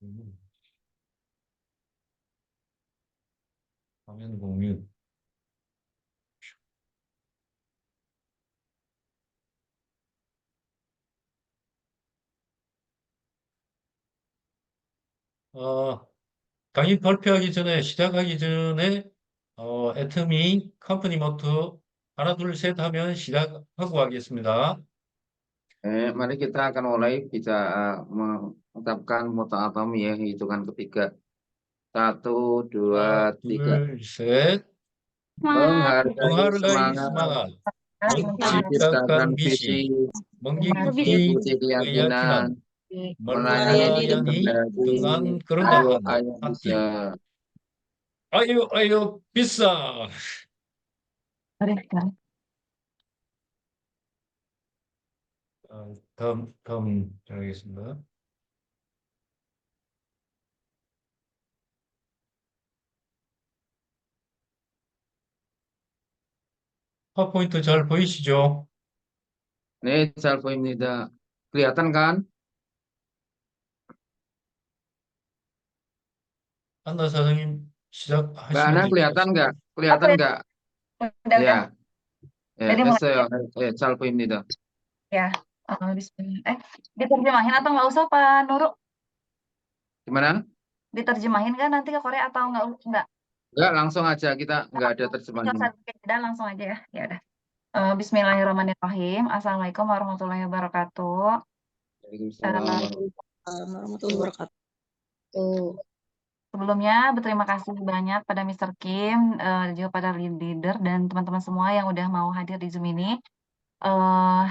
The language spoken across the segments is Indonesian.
음, 화면 공유. 어, 강의 발표하기 전에, 시작하기 전에, 애터미 컴퍼니 모토 하나, 둘, 셋 하면 시작하고 하겠습니다. Mari kita akan mulai bisa mengucapkan moto atomi ya, hitungan ketiga. Satu, dua, 하나, tiga. 둘, 셋. Semangat. Menghargai menghargai semangat, semangat, menciptakan menciptakan visi, visi, mengikuti mengikuti keyakinan, keyakinan, melayani dengan melayani rendah hati. dengan Ayo, kerendahan ayo bisa. hati. Ayo, ayo, bisa. 다음 하겠습니다. 파워포인트 잘 보이시죠? Nih, Salvoimida. Kelihatan kan? 안나 사장님 Mbak 시작하시면 Ana 될 것 kelihatan 같습니다. nggak? Kelihatan nggak? Udah. Ya, ya, Jadi mulai saya, Salvoimida. ya. Bismillah. Diterjemahin atau nggak usah Pak Nuru? Gimana? Diterjemahin kan nanti ke Korea atau nggak? Enggak, langsung aja. Kita nggak ada terjemahan. Kita langsung aja ya. Ya udah. Bismillahirrahmanirrahim. Assalamualaikum warahmatullahi wabarakatuh. Waalaikumsalam. warahmatullahi wabarakatuh. Sebelumnya berterima kasih banyak pada Mr. Kim, juga pada leader dan teman-teman semua yang udah mau hadir di Zoom ini. Eh,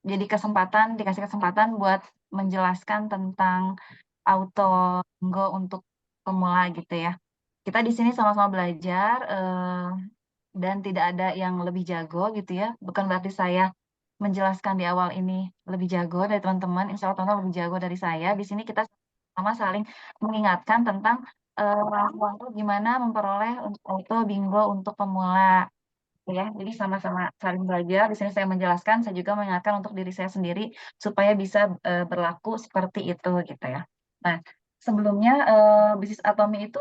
jadi dikasih kesempatan buat menjelaskan tentang auto Go untuk pemula gitu ya. Kita di sini sama-sama belajar dan tidak ada yang lebih jago gitu ya. Bukan berarti saya menjelaskan di awal ini lebih jago dari teman-teman. Insya Allah teman-teman lebih jago dari saya. Di sini kita sama saling mengingatkan tentang gimana memperoleh auto bingo untuk pemula ya. Jadi sama-sama saling belajar. Di sini saya menjelaskan, saya juga mengingatkan untuk diri saya sendiri supaya bisa berlaku seperti itu gitu ya. Nah, sebelumnya bisnis atomi itu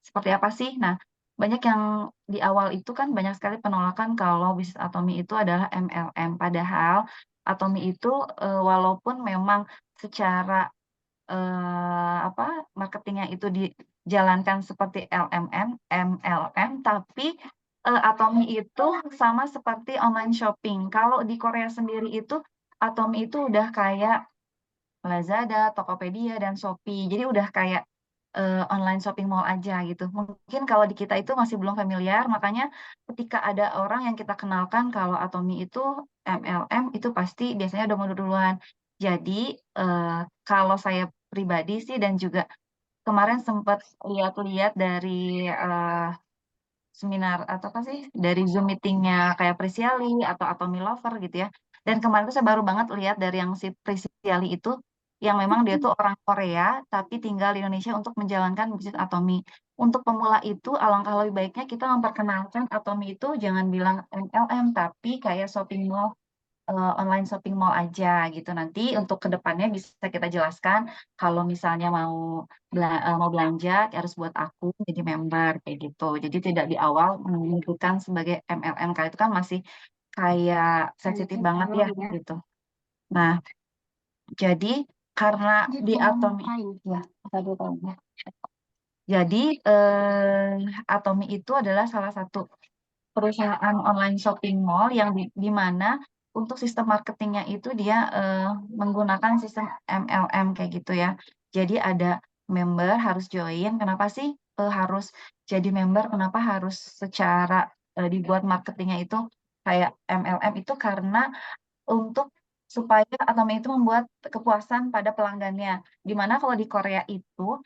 seperti apa sih? Nah, banyak yang di awal itu kan banyak sekali penolakan kalau bisnis atomi itu adalah MLM. Padahal atomi itu walaupun memang secara marketingnya itu dijalankan seperti MLM, tapi Atomi itu sama seperti online shopping. Kalau di Korea sendiri itu Atomi itu udah kayak Lazada, Tokopedia, dan Shopee. Jadi udah kayak online shopping mall aja gitu. Mungkin kalau di kita itu masih belum familiar, makanya ketika ada orang yang kita kenalkan kalau Atomi itu MLM, itu pasti biasanya udah mundur duluan. Jadi kalau saya pribadi sih dan juga kemarin sempat lihat-lihat dari seminar atau apa sih dari Zoom meetingnya kayak Prisiali atau Atomi Lover gitu ya. Dan kemarin tuh saya baru banget lihat dari yang si Prisiali itu yang memang dia tuh orang Korea tapi tinggal di Indonesia untuk menjalankan bisnis Atomi. Untuk pemula itu alangkah lebih baiknya kita memperkenalkan Atomi itu jangan bilang MLM tapi kayak shopping mall online shopping mall aja gitu. Nanti untuk kedepannya bisa kita jelaskan kalau misalnya mau belanja harus buat aku jadi member kayak gitu. Jadi tidak di awal menyebutkan sebagai MLM kali itu kan masih kayak sensitif banget ya gitu. Nah, jadi karena di Atomi ya, ya. Jadi Atomi itu adalah salah satu perusahaan online shopping mall yang di mana untuk sistem marketingnya itu dia menggunakan sistem MLM kayak gitu ya. Jadi ada member harus join. Kenapa sih harus jadi member? Kenapa harus secara dibuat marketingnya itu kayak MLM itu karena untuk supaya Atomi itu membuat kepuasan pada pelanggannya. Dimana kalau di Korea itu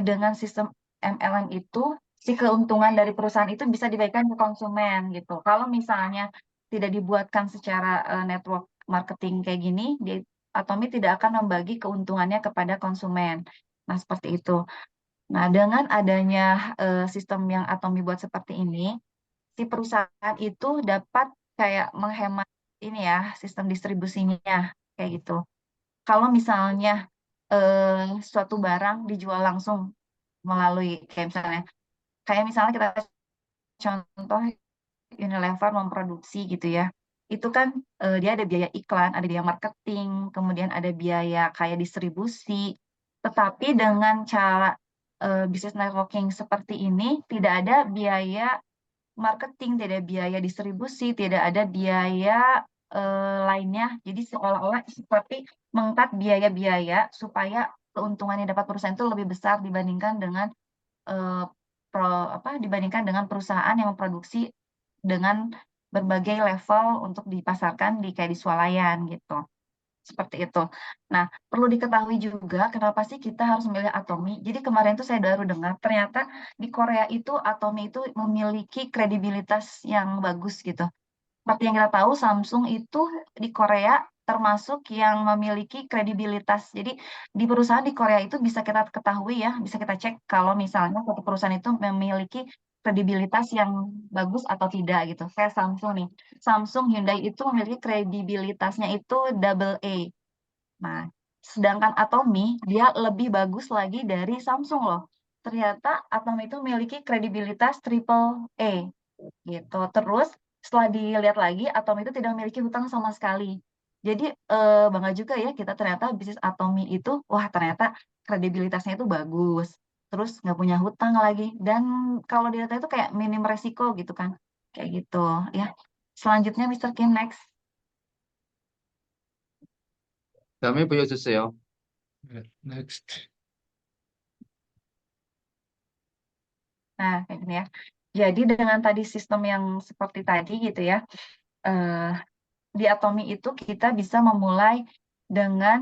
dengan sistem MLM itu si keuntungan dari perusahaan itu bisa dibagikan ke konsumen gitu. Kalau misalnya tidak dibuatkan secara network marketing kayak gini, Atomi tidak akan membagi keuntungannya kepada konsumen. Nah, seperti itu. Nah, dengan adanya sistem yang Atomi buat seperti ini, si perusahaan itu dapat kayak menghemat ini ya, sistem distribusinya kayak gitu. Kalau misalnya suatu barang dijual langsung melalui kayak misalnya kita contoh Unilever memproduksi gitu ya. Itu kan dia ada biaya iklan, ada biaya marketing, kemudian ada biaya kayak distribusi. Tetapi dengan cara business networking seperti ini tidak ada biaya marketing, tidak ada biaya distribusi, tidak ada biaya lainnya. Jadi seolah-olah seperti mengangkat biaya-biaya supaya keuntungan yang dapat perusahaan itu lebih besar dibandingkan dengan eh, dibandingkan dengan perusahaan yang memproduksi dengan berbagai level untuk dipasarkan kayak di swalayan gitu. Seperti itu. Nah, perlu diketahui juga kenapa sih kita harus memilih Atomy. Jadi kemarin tuh saya baru dengar ternyata di Korea itu Atomy itu memiliki kredibilitas yang bagus gitu. Seperti yang kita tahu, Samsung itu di Korea termasuk yang memiliki kredibilitas. Jadi di perusahaan di Korea itu bisa kita ketahui ya, bisa kita cek kalau misalnya suatu perusahaan itu memiliki kredibilitas yang bagus atau tidak gitu. Kayak Samsung nih, Samsung Hyundai itu memiliki kredibilitasnya itu double A. Nah, sedangkan Atomy dia lebih bagus lagi dari Samsung loh. Ternyata Atomy itu memiliki kredibilitas triple A gitu. Terus setelah dilihat lagi, Atomy itu tidak memiliki hutang sama sekali. Jadi bangga juga ya kita ternyata bisnis Atomy itu, wah ternyata kredibilitasnya itu bagus. Terus nggak punya hutang lagi. Dan kalau dilihat itu kayak minim resiko gitu kan. Kayak gitu ya. Selanjutnya Mr. Kim next. 다음에 보여주세요. Next. Nah, kayak gini ya. Jadi dengan tadi sistem yang seperti tadi gitu ya, eh, di Atomy itu kita bisa memulai dengan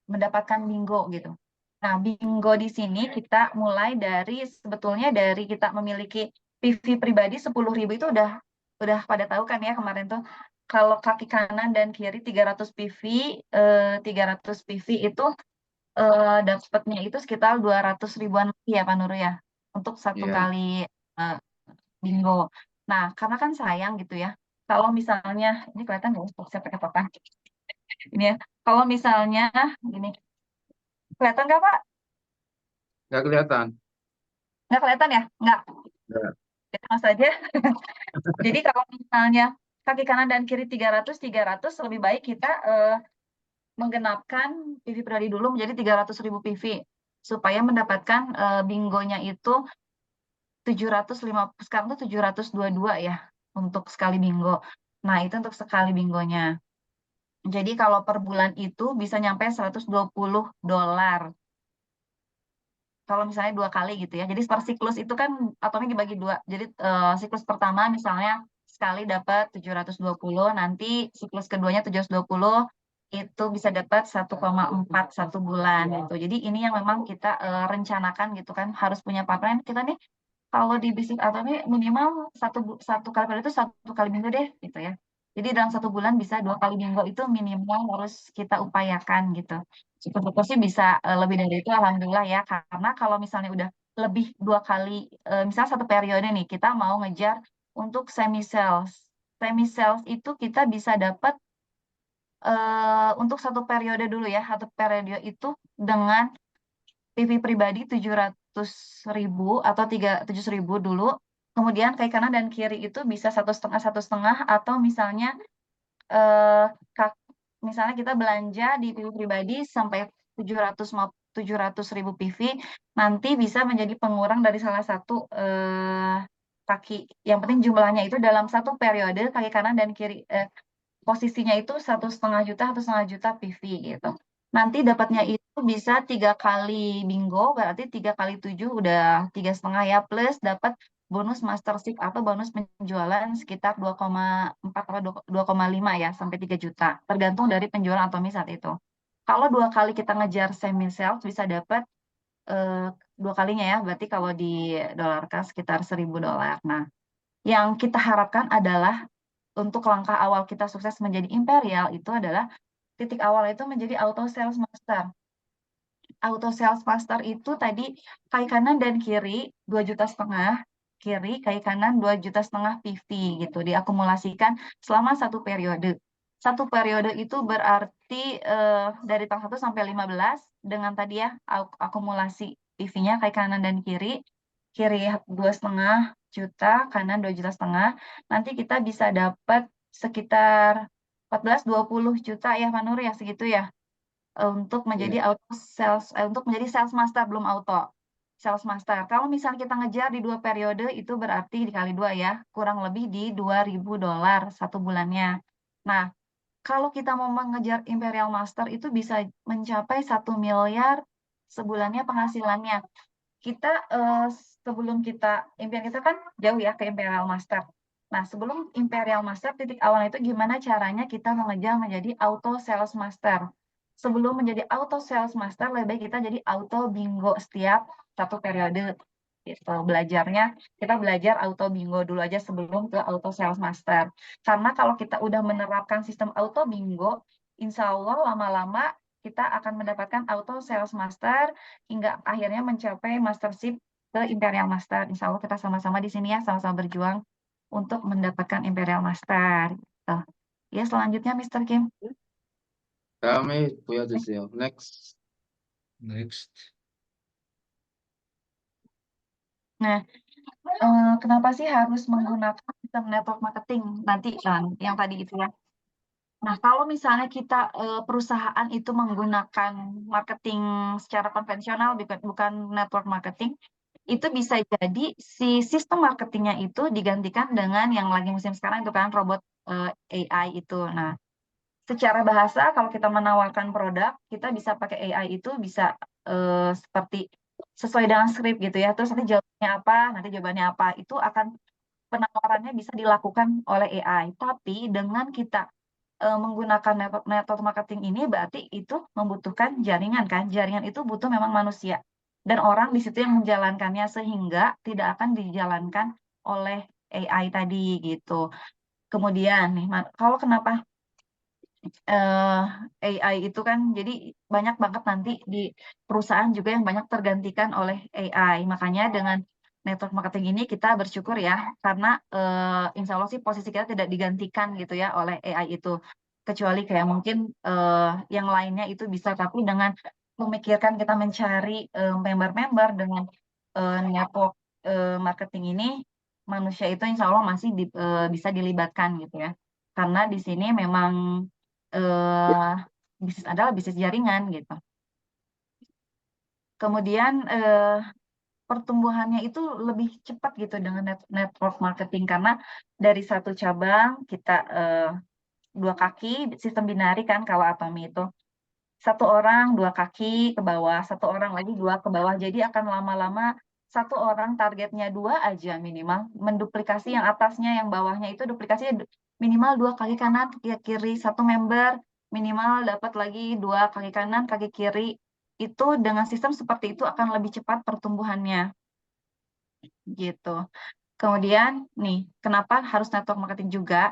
mendapatkan bingo gitu. Nah, bingo di sini kita mulai dari sebetulnya dari kita memiliki PV pribadi 10.000 itu udah pada tahu kan ya kemarin tuh kalau kaki kanan dan kiri 300 PV 300 PV itu dapatnya itu sekitar 200 ribuan lebih ya Pak Nuru ya untuk satu Iya. kali eh, bingo. Nah, karena kan sayang gitu ya. Kalau misalnya ini kelihatan nggak ya? Saya pakai papan. Ini ya. Kalau misalnya gini, kelihatan nggak Pak? Nggak kelihatan. Nggak kelihatan ya? Nggak. Nggak. Sama saja. Jadi kalau misalnya kaki kanan dan kiri 300 lebih baik kita menggenapkan PV pribadi dulu menjadi 300.000 PV supaya mendapatkan bingonya itu 750, sekarang tuh 722 ya untuk sekali bingo. Nah, itu untuk sekali bingonya. Jadi kalau per bulan itu bisa nyampe $120. Kalau misalnya 2 kali gitu ya. Jadi per siklus itu kan atomnya dibagi 2. Jadi siklus pertama misalnya sekali dapat 720, nanti siklus keduanya 720 itu bisa dapat 1,4 satu bulan gitu. Jadi ini yang memang kita rencanakan gitu kan harus punya pipeline kita nih kalau di bisnis atomi minimal satu kali per itu 1 kali minggu deh gitu ya. Jadi dalam 1 bulan bisa 2 kali minggu itu minimal harus kita upayakan gitu. Syukur-syukur sih bisa lebih dari itu alhamdulillah ya. Karena kalau misalnya udah lebih 2 kali, misalnya satu periode nih kita mau ngejar untuk semi sales. Semi sales itu kita bisa dapat untuk satu periode dulu ya. Satu periode itu dengan PV pribadi 700.000 atau 700.000 dulu. Kemudian kaki kanan dan kiri itu bisa 1,5 atau misalnya eh, misalnya kita belanja di PV pribadi sampai 700.000 PV nanti bisa menjadi pengurang dari salah satu kaki. Yang penting jumlahnya itu dalam satu periode kaki kanan dan kiri posisinya itu 1,5 juta atau 1,5 juta PV gitu. Nanti dapatnya itu bisa 3 kali bingo, berarti 3 kali 7 udah 3,5 ya, plus dapat bonus mastership atau bonus penjualan sekitar 2,4 atau 2,5 ya, sampai 3 juta, tergantung dari penjualan Atomy saat itu. Kalau 2 kali kita ngejar semi sales bisa dapat eh, 2 kalinya ya, berarti kalau di dolar kas sekitar $1.000. Nah, yang kita harapkan adalah untuk langkah awal kita sukses menjadi imperial itu adalah titik awal itu menjadi auto sales master. Auto sales master itu tadi kaki kanan dan kiri 2,5 juta, kiri kaki kanan 2,5 juta PV gitu diakumulasikan selama satu periode. Satu periode itu berarti dari tanggal 1 sampai 15 dengan tadi ya akumulasi PV-nya kayak kanan dan kiri. Kiri 2,5 juta, kanan 2,5 juta. Nanti kita bisa dapat sekitar 14-20 juta ya Pak Nur ya, segitu ya. Untuk menjadi Iya. untuk menjadi sales master, belum auto. Sales master. Kalau misalnya kita ngejar di 2 periode itu berarti dikali 2 ya, kurang lebih di $2.000 satu bulannya. Nah, kalau kita mau mengejar Imperial Master itu bisa mencapai 1 miliar sebulannya penghasilannya. Kita sebelum impian kita kan jauh ya ke Imperial Master. Nah, sebelum Imperial Master, titik awal itu gimana caranya kita mengejar menjadi Auto Sales Master. Sebelum menjadi Auto Sales Master, lebih baik kita jadi Auto Bingo setiap satu periode. Gitu. Belajarnya, kita belajar Auto Bingo dulu aja sebelum ke Auto Sales Master. Karena kalau kita udah menerapkan sistem Auto Bingo, insya Allah lama-lama kita akan mendapatkan Auto Sales Master hingga akhirnya mencapai Mastership ke Imperial Master. Insya Allah kita sama-sama di sini ya, sama-sama berjuang untuk mendapatkan Imperial Master. Gitu. Ya, selanjutnya Mr. Kim. Kami Buya Jusio. Next. Next. Nah, kenapa sih harus menggunakan sistem network marketing nanti kan, yang tadi itu ya. Nah, kalau misalnya kita perusahaan itu menggunakan marketing secara konvensional, bukan network marketing, itu bisa jadi si sistem marketingnya itu digantikan dengan yang lagi musim sekarang itu kan robot AI itu. Nah, secara bahasa kalau kita menawarkan produk, kita bisa pakai AI itu bisa seperti sesuai dengan skrip gitu ya. Terus nanti jawabannya apa, itu akan penawarannya bisa dilakukan oleh AI. Tapi dengan kita menggunakan network marketing ini berarti itu membutuhkan jaringan kan. Jaringan itu butuh memang manusia. Dan orang di situ yang menjalankannya sehingga tidak akan dijalankan oleh AI tadi gitu. Kemudian nih, kalau kenapa AI itu kan jadi banyak banget nanti di perusahaan juga yang banyak tergantikan oleh AI. Makanya dengan network marketing ini kita bersyukur ya, karena insya Allah sih posisi kita tidak digantikan gitu ya oleh AI itu. Kecuali kayak mungkin yang lainnya itu bisa, tapi dengan memikirkan kita mencari member-member dengan network marketing ini, manusia itu insya Allah masih bisa dilibatkan gitu ya. Karena di sini memang eh, bisnis adalah bisnis jaringan gitu. Kemudian pertumbuhannya itu lebih cepat gitu dengan network marketing karena dari satu cabang kita 2 kaki sistem binari kan kalau Atomi itu. Satu orang 2 kaki ke bawah, satu orang lagi 2 ke bawah. Jadi akan lama-lama satu orang targetnya 2 aja minimal, menduplikasi yang atasnya, yang bawahnya itu duplikasinya minimal 2 kaki kanan, kiri satu member, minimal dapat lagi 2 kaki kanan, kaki kiri. Itu dengan sistem seperti itu akan lebih cepat pertumbuhannya gitu. Kemudian nih, kenapa harus network marketing juga?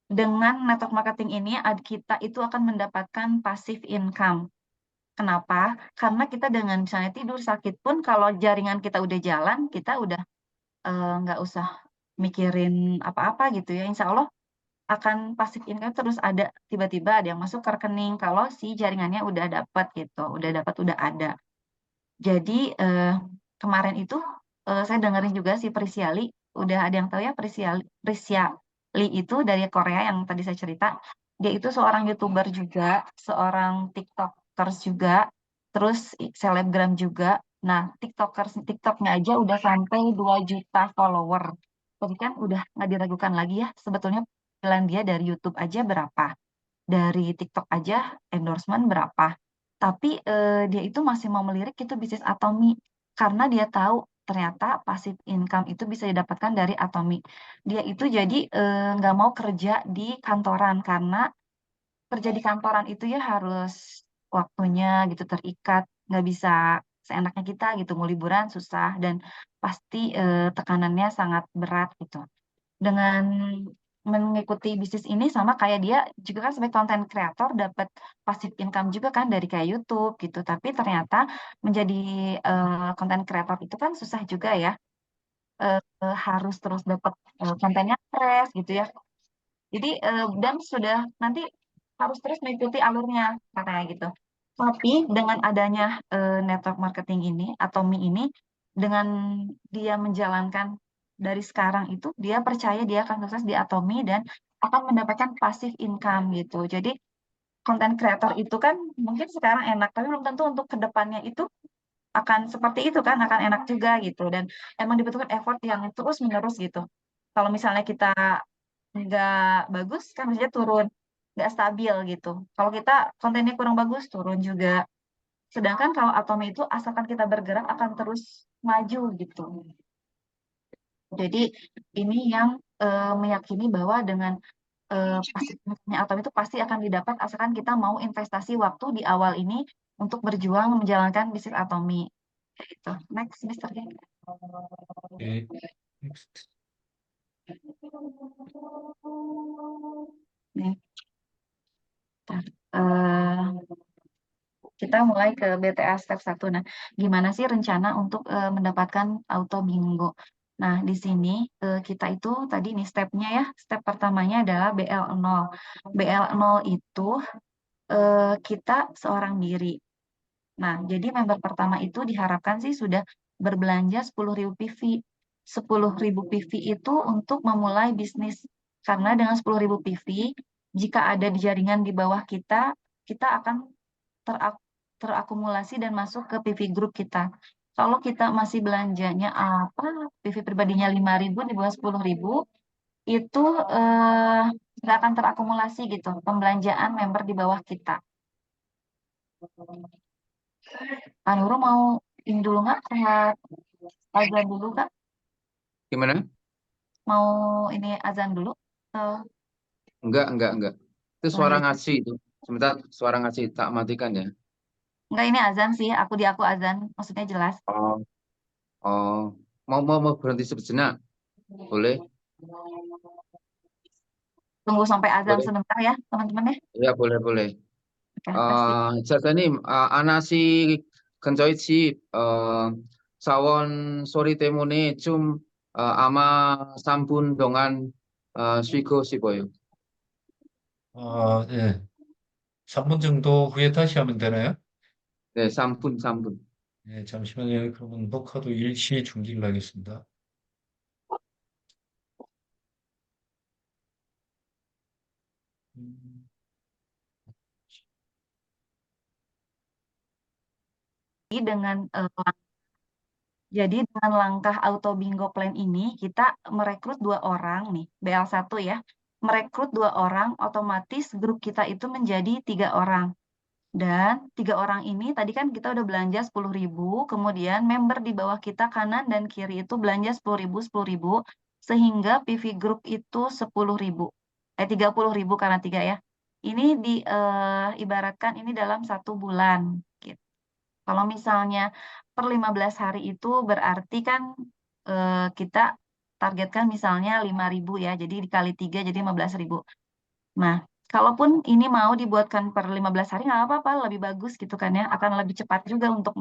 Dengan network marketing ini kita itu akan mendapatkan passive income. Kenapa? Karena kita dengan misalnya tidur sakit pun kalau jaringan kita udah jalan, kita udah nggak usah mikirin apa-apa gitu ya. Insya Allah akan pasif income terus ada, tiba-tiba ada yang masuk ke rekening kalau si jaringannya udah dapat gitu, udah ada. Jadi kemarin itu saya dengerin juga si Prisiali, udah ada yang tahu ya Prisiali itu dari Korea yang tadi saya cerita. Dia itu seorang YouTuber juga, seorang TikTokers juga, terus selebgram juga. Nah, TikToknya aja udah sampai 2 juta follower. Jadi kan udah nggak diragukan lagi ya, sebetulnya penghasilan dia dari YouTube aja berapa, dari TikTok aja endorsement berapa. Tapi dia itu masih mau melirik itu bisnis Atomi karena dia tahu ternyata passive income itu bisa didapatkan dari Atomi. Dia itu jadi nggak mau kerja di kantoran karena kerja di kantoran itu ya harus waktunya gitu terikat, nggak bisa seenaknya kita gitu, mau liburan susah dan pasti tekanannya sangat berat gitu. Dengan mengikuti bisnis ini sama kayak dia juga kan sebagai content creator dapat passive income juga kan dari kayak YouTube gitu. Tapi ternyata menjadi content creator itu kan susah juga ya. Harus terus dapat kontennya fresh gitu ya. Jadi dan sudah nanti harus terus mengikuti alurnya katanya gitu. Tapi dengan adanya network marketing ini atau Mi ini, dengan dia menjalankan dari sekarang itu, dia percaya dia akan sukses di Atomi dan akan mendapatkan passive income gitu. Jadi content creator itu kan mungkin sekarang enak, tapi belum tentu untuk kedepannya itu akan seperti itu kan, akan enak juga gitu. Dan emang dibutuhkan effort yang terus menerus gitu. Kalau misalnya kita nggak bagus kan biasanya turun, nggak stabil gitu. Kalau kita kontennya kurang bagus turun juga. Sedangkan kalau Atomi itu asalkan kita bergerak akan terus maju gitu. Jadi ini yang meyakini bahwa dengan pasifnya Atomi itu pasti akan didapat asalkan kita mau investasi waktu di awal ini untuk berjuang menjalankan bisnis Atomi. Gitu. Next, Mr. Geng. 네, next. Nih, bentar. Kita mulai ke BTA step 1. Nah, gimana sih rencana untuk mendapatkan auto bingo? Nah, di sini kita itu tadi nih stepnya ya. Step pertamanya adalah BL0. BL0 itu kita seorang diri. Nah, jadi member pertama itu diharapkan sih sudah berbelanja 10.000 PV. 10.000 PV itu untuk memulai bisnis. Karena dengan 10.000 PV, jika ada di jaringan di bawah kita, kita akan terakumulasi dan masuk ke PV group kita. Kalau kita masih belanjanya PV pribadinya 5.000 di bawah 10.000, itu nggak akan terakumulasi gitu pembelanjaan member di bawah kita. Pak Nurul mau ini dulu nggak? Lihat azan dulu Kak? Gimana? Mau ini azan dulu? Enggak. Itu Oh suara ya, ngaji itu. Sebentar, suara ngaji tak matikan ya. enggak ini azan sih. Aku azan, maksudnya jelas. Oh, oh. Mau berhenti sejenak? Boleh? Tunggu sampai azan Boleh? sebentar ya, teman-teman ya. Ya, boleh. Oke, pasti. 작가님, 아나씨 근처의 집, 사원 소리 때문에 좀, 아마 3분 동안, 쉬고 싶어요. 네. 3분 정도 후에 다시 하면 되나요? 네, 3분. 네, 잠시만요. 그러면 녹화도 일시 중지를 하겠습니다. 음, Dengan jadi dengan langkah auto bingo plan ini kita merekrut 2 orang nih, BL1 ya. Merekrut 2 orang, otomatis grup kita itu menjadi 3 orang. Dan 3 orang ini tadi kan kita udah belanja 10.000, kemudian member di bawah kita kanan dan kiri itu belanja 10.000, sehingga PV group itu 10.000. 30.000 karena 3 ya. Ini ibaratkan ini dalam 1 bulan. Gitu. Kalau misalnya per 15 hari itu berarti kan kita targetkan misalnya 5.000 ya, jadi dikali 3 jadi 15.000. Nah, kalaupun ini mau dibuatkan per 15 hari nggak apa-apa, lebih bagus gitu kan ya, akan lebih cepat juga untuk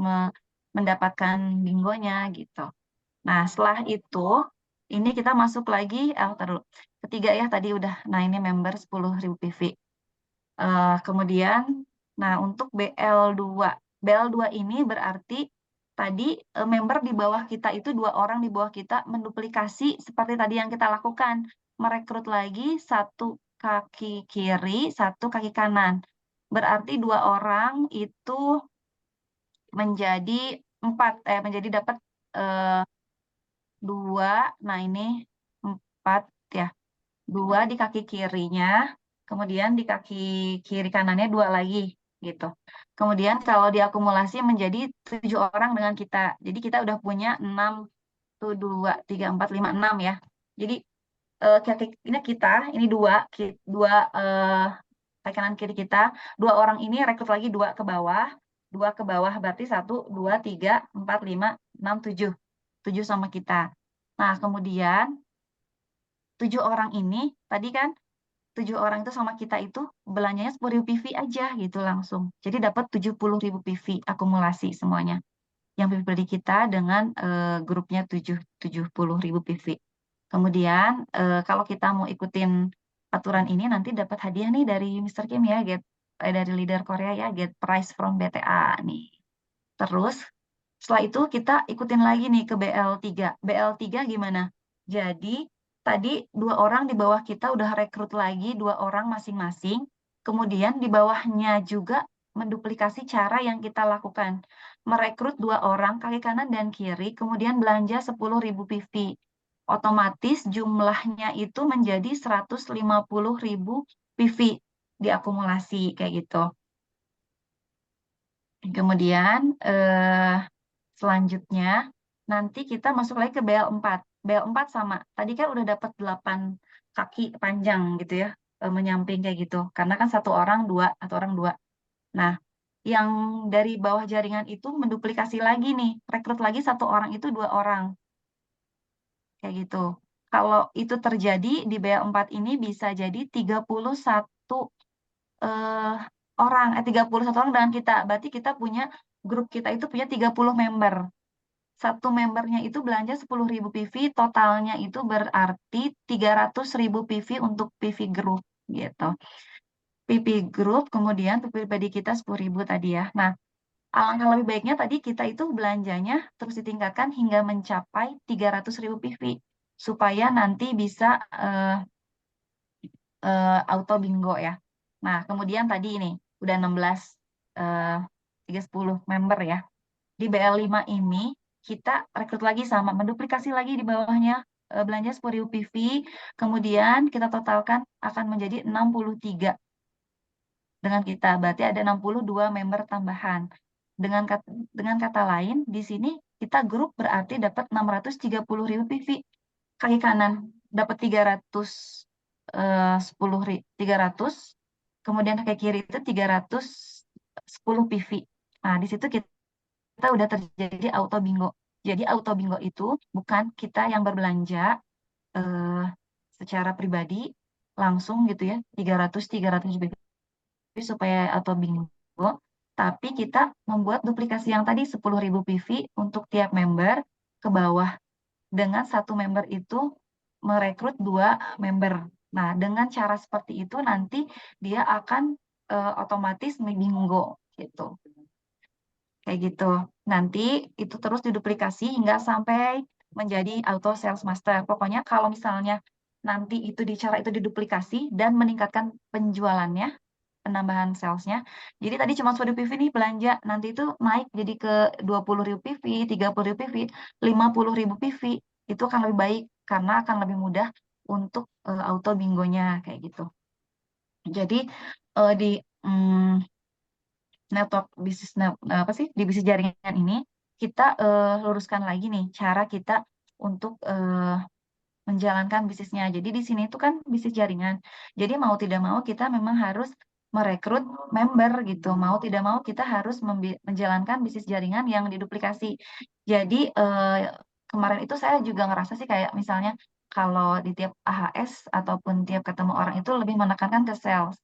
mendapatkan bingonya gitu. Nah, setelah itu, ini kita masuk lagi, taruh, ketiga ya tadi udah, nah ini member 10.000 PV. Kemudian, nah untuk BL2 ini berarti tadi member di bawah kita itu 2 orang di bawah kita menduplikasi seperti tadi yang kita lakukan, merekrut lagi 1 kaki kiri, 1 kaki kanan. Berarti 2 orang itu menjadi 4, menjadi dapat 2, nah ini 4 ya. 2 di kaki kirinya, kemudian di kaki kiri kanannya 2 lagi gitu. Kemudian kalau diakumulasi menjadi 7 orang dengan kita. Jadi kita udah punya 6 tuh 2, 3, 4, 5, 6 ya. Jadi ini kita, ini 2 kaki kanan kiri kita, 2 orang ini rekrut lagi 2 ke bawah. 2 ke bawah berarti 1, 2, 3, 4, 5, 6, 7. 7 sama kita. Nah, kemudian 7 orang ini tadi kan 7 orang itu sama kita itu belanjanya 10.000 PV aja gitu langsung. Jadi dapat 70.000 PV akumulasi semuanya. Yang PV pribadi kita dengan grupnya 70.000 PV. Kemudian kalau kita mau ikutin aturan ini nanti dapat hadiah nih dari Mr. Kim ya, dari leader Korea ya, get prize from BTA nih. Terus setelah itu kita ikutin lagi nih ke BL3. BL3 gimana? Jadi tadi 2 orang di bawah kita udah rekrut lagi 2 orang masing-masing. Kemudian di bawahnya juga menduplikasi cara yang kita lakukan. Merekrut 2 orang kaki kanan dan kiri, kemudian belanja 10.000 PV. Otomatis jumlahnya itu menjadi 150.000 PV diakumulasi kayak gitu. Kemudian selanjutnya nanti kita masuk lagi ke BL4. BL4 sama. Tadi kan udah dapat 8 kaki panjang gitu ya, menyamping kayak gitu. Karena kan 1 orang 2. Nah, yang dari bawah jaringan itu menduplikasi lagi nih, rekrut lagi 1 orang itu 2 orang kayak gitu. Kalau itu terjadi di BL4 ini bisa jadi 31 eh, 31 orang dengan kita. Berarti kita punya grup kita itu punya 30 member. Satu membernya itu belanja 10.000 PV, totalnya itu berarti 300.000 PV untuk PV group gitu. PV group, kemudian PV pribadi kita 10.000 tadi ya. Nah, alangkah lebih baiknya tadi kita itu belanjanya terus ditingkatkan hingga mencapai 300.000 PV supaya nanti bisa auto bingo ya. Nah, kemudian tadi ini udah 16 eh 30 member ya. Di BL5 ini kita rekrut lagi sama, menduplikasi lagi di bawahnya belanja 10.000 PV, kemudian kita totalkan akan menjadi 63 dengan kita. Berarti ada 62 member tambahan. Dengan kata lain, di sini kita grup berarti dapat 630.000 PV. Kaki kanan dapat 300, kemudian kaki kiri itu 310 PV. Nah, di situ kita udah terjadi auto bingo. Jadi auto bingo itu bukan kita yang berbelanja eh, secara pribadi langsung gitu ya, 300 PV supaya auto bingo, tapi kita membuat duplikasi yang tadi 10.000 PV untuk tiap member ke bawah dengan satu member itu merekrut 2 member. Nah, dengan cara seperti itu nanti dia akan otomatis bingo gitu. Kayak gitu. Nanti itu terus diduplikasi hingga sampai menjadi auto sales master. Pokoknya kalau misalnya nanti itu cara itu diduplikasi dan meningkatkan penjualannya, penambahan salesnya. Jadi tadi cuma 10.000 PV nih belanja, nanti itu naik jadi ke 20.000 PV, 30.000 PV, 50.000 PV. Itu akan lebih baik karena akan lebih mudah untuk auto bingonya kayak gitu. Jadi di mm, network bisnis apa sih di bisnis jaringan ini kita luruskan lagi nih cara kita untuk menjalankan bisnisnya. Jadi di sini itu kan bisnis jaringan. Jadi mau tidak mau kita memang harus merekrut member gitu. Mau tidak mau kita harus menjalankan bisnis jaringan yang diduplikasi. Jadi kemarin itu saya juga ngerasa sih kayak misalnya kalau di tiap AHS ataupun tiap ketemu orang itu lebih menekankan ke sales.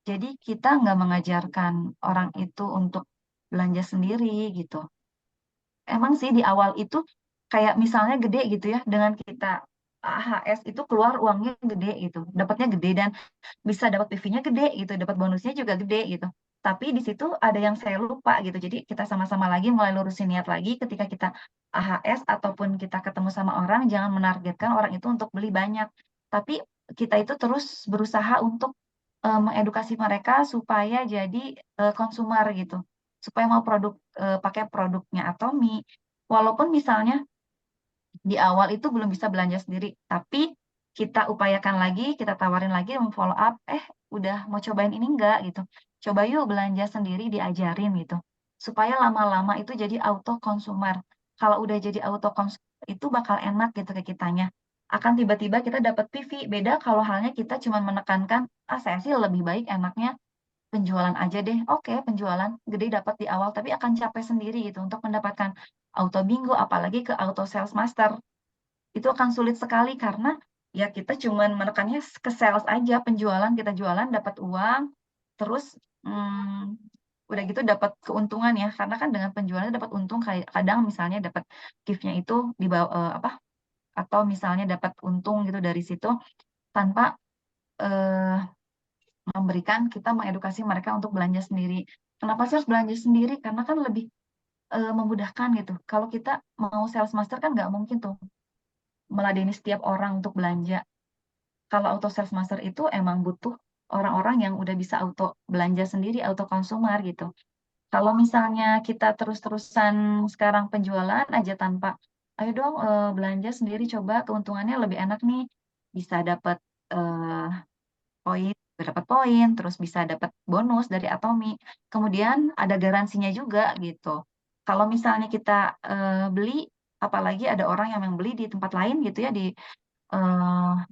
Jadi kita nggak mengajarkan orang itu untuk belanja sendiri gitu. Emang sih di awal itu kayak misalnya gede gitu ya, dengan kita AHS itu keluar uangnya gede gitu, dapatnya gede dan bisa dapat PV-nya gede gitu, dapat bonusnya juga gede gitu. Tapi di situ ada yang saya lupa gitu. Jadi kita sama-sama lagi mulai lurusin niat lagi ketika kita AHS ataupun kita ketemu sama orang, jangan menargetkan orang itu untuk beli banyak. Tapi kita itu terus berusaha untuk mengedukasi mereka supaya jadi konsumer gitu. Supaya mau pakai produknya Atomy. Walaupun misalnya di awal itu belum bisa belanja sendiri, tapi kita upayakan lagi, kita tawarin lagi, memfollow up, udah mau cobain ini enggak gitu. Coba yuk belanja sendiri, diajarin gitu. Supaya lama-lama itu jadi auto consumer. Kalau udah jadi auto consumer itu bakal enak gitu ke kitanya. Akan tiba-tiba kita dapat PV. Beda kalau halnya kita cuma menekankan, saya sih lebih baik enaknya penjualan aja deh. Oke, penjualan gede dapat di awal, tapi akan capek sendiri gitu untuk mendapatkan auto bingo, apalagi ke auto sales master. Itu akan sulit sekali karena ya kita cuman menekannya ke sales aja, penjualan, kita jualan dapat uang, terus udah gitu dapat keuntungan ya, karena kan dengan penjualannya dapat untung, kadang misalnya dapat gift-nya itu di bawah apa, atau misalnya dapat untung gitu dari situ tanpa eh, kita mengedukasi mereka untuk belanja sendiri. Kenapa sih harus belanja sendiri? Karena kan lebih memudahkan gitu. Kalau kita mau sales master kan nggak mungkin tuh meladeni setiap orang untuk belanja. Kalau auto sales master itu emang butuh orang-orang yang udah bisa auto belanja sendiri, auto konsumer gitu. Kalau misalnya kita terus-terusan sekarang penjualan aja tanpa, ayo dong belanja sendiri coba keuntungannya lebih enak nih, bisa dapat eh, poin, dapat poin, terus bisa dapat bonus dari Atomi. Kemudian ada garansinya juga gitu. Kalau misalnya kita beli, apalagi ada orang yang beli di tempat lain gitu ya di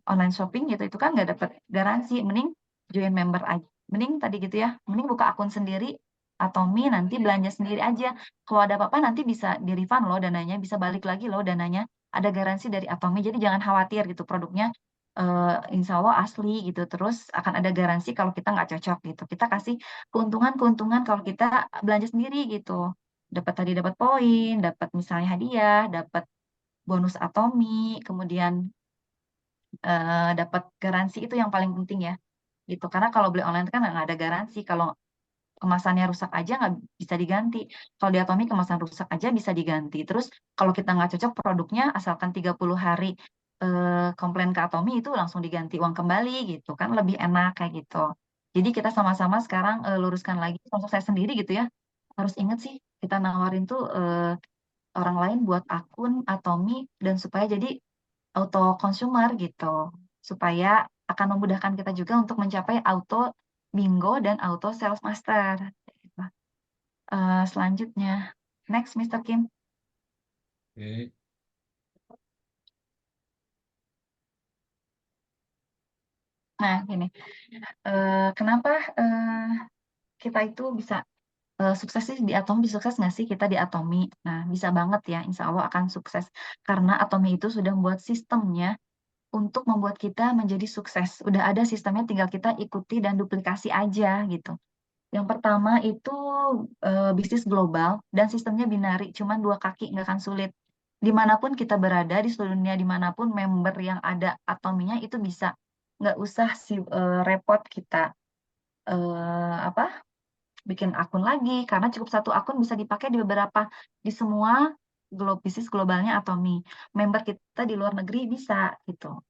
online shopping gitu, itu kan nggak dapat garansi. Mending join member aja. Mending tadi gitu ya, mending buka akun sendiri Atomi nanti belanja sendiri aja. Kalau ada apa-apa nanti bisa di refund loh dananya, bisa balik lagi loh dananya. Ada garansi dari Atomi, jadi jangan khawatir gitu produknya insya Allah asli gitu. Terus akan ada garansi kalau kita nggak cocok gitu. Kita kasih keuntungan-keuntungan kalau kita belanja sendiri gitu. Dapat poin, dapat misalnya hadiah, dapat bonus Atomi, kemudian dapat garansi itu yang paling penting ya. Gitu. Karena kalau beli online kan nggak ada garansi. Kalau kemasannya rusak aja nggak bisa diganti. Kalau di Atomi kemasan rusak aja bisa diganti. Terus kalau kita nggak cocok produknya, asalkan 30 hari komplain ke Atomi itu langsung diganti uang kembali gitu kan lebih enak kayak gitu. Jadi kita sama-sama sekarang luruskan lagi untuk saya sendiri gitu ya. Harus ingat sih kita nawarin tuh orang lain buat akun Atomi dan supaya jadi auto consumer gitu. Supaya akan memudahkan kita juga untuk mencapai auto bingo dan auto sales master. Gitu. Selanjutnya, next Mr. Kim. Oke. Nah, ini kenapa kita itu bisa sukses sih di Atomi? Bisa sukses nggak sih kita di Atomi? Nah, bisa banget ya, insya Allah akan sukses. Karena Atomi itu sudah membuat sistemnya untuk membuat kita menjadi sukses. Udah ada sistemnya, tinggal kita ikuti dan duplikasi aja gitu. Yang pertama itu bisnis global dan sistemnya binari, cuman 2 kaki, nggak akan sulit. Dimanapun kita berada di seluruh dunia, dimanapun member yang ada Atominya itu bisa, nggak usah repot kita apa bikin akun lagi, karena cukup satu akun bisa dipakai di semua bisnis globalnya Atomi. Member kita di luar negeri bisa gitu.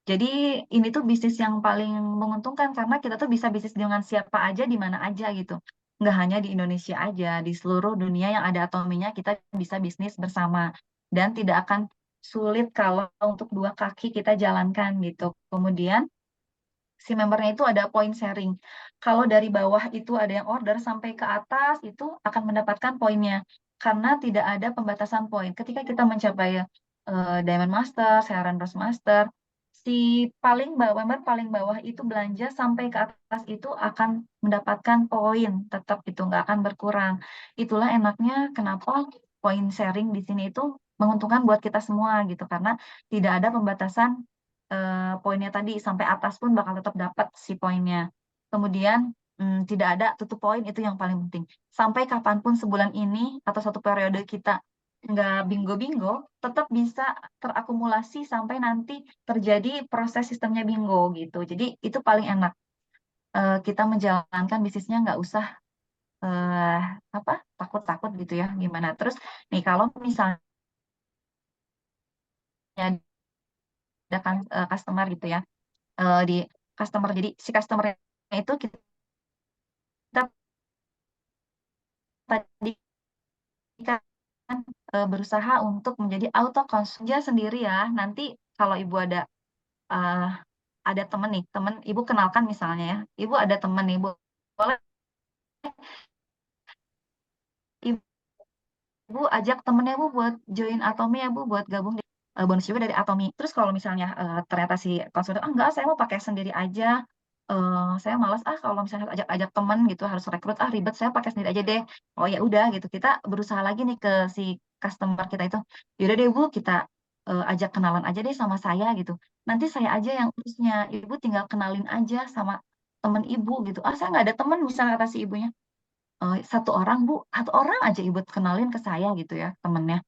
Jadi ini tuh bisnis yang paling menguntungkan karena kita tuh bisa bisnis dengan siapa aja di mana aja gitu. Nggak hanya di Indonesia aja, di seluruh dunia yang ada Atominya kita bisa bisnis bersama. Dan tidak akan sulit kalau untuk 2 kaki kita jalankan gitu. Kemudian si membernya itu ada poin sharing. Kalau dari bawah itu ada yang order sampai ke atas itu akan mendapatkan poinnya. Karena tidak ada pembatasan poin. Ketika kita mencapai Diamond Master, Siaran Rose Master, si member paling bawah itu belanja sampai ke atas itu akan mendapatkan poin, tetap itu nggak akan berkurang. Itulah enaknya kenapa poin sharing di sini itu menguntungkan buat kita semua gitu, karena tidak ada pembatasan poinnya tadi, sampai atas pun bakal tetap dapat si poinnya. Kemudian tidak ada tutup poin, itu yang paling penting. Sampai kapanpun sebulan ini atau satu periode kita nggak bingo-bingo, tetap bisa terakumulasi sampai nanti terjadi proses sistemnya bingo gitu. Jadi itu paling enak. Kita menjalankan bisnisnya nggak usah eh, apa takut-takut gitu ya gimana. Terus nih kalau misalnya ada kan customer gitu ya di customer, jadi si customer itu kita tadi kan berusaha untuk menjadi auto konsumsi sendiri ya. Nanti kalau ibu eh, ada temen nih, temen ibu kenalkan misalnya ya, ibu ada temen nih, ibu boleh ibu ajak temennya bu buat join Atomi ya bu, buat gabung di bonus juga dari Atomi. Terus kalau misalnya ternyata si konsultan, enggak, saya mau pakai sendiri aja. Saya malas kalau misalnya ajak-ajak temen gitu harus rekrut, ribet, saya pakai sendiri aja deh. Oh ya udah gitu, kita berusaha lagi nih ke si customer kita itu. Yaudah deh bu, kita ajak kenalan aja deh sama saya gitu. Nanti saya aja yang urusnya, ibu tinggal kenalin aja sama temen ibu gitu. Saya nggak ada temen, misalnya kata si ibunya. Satu orang bu, satu orang aja ibu kenalin ke saya gitu ya temennya.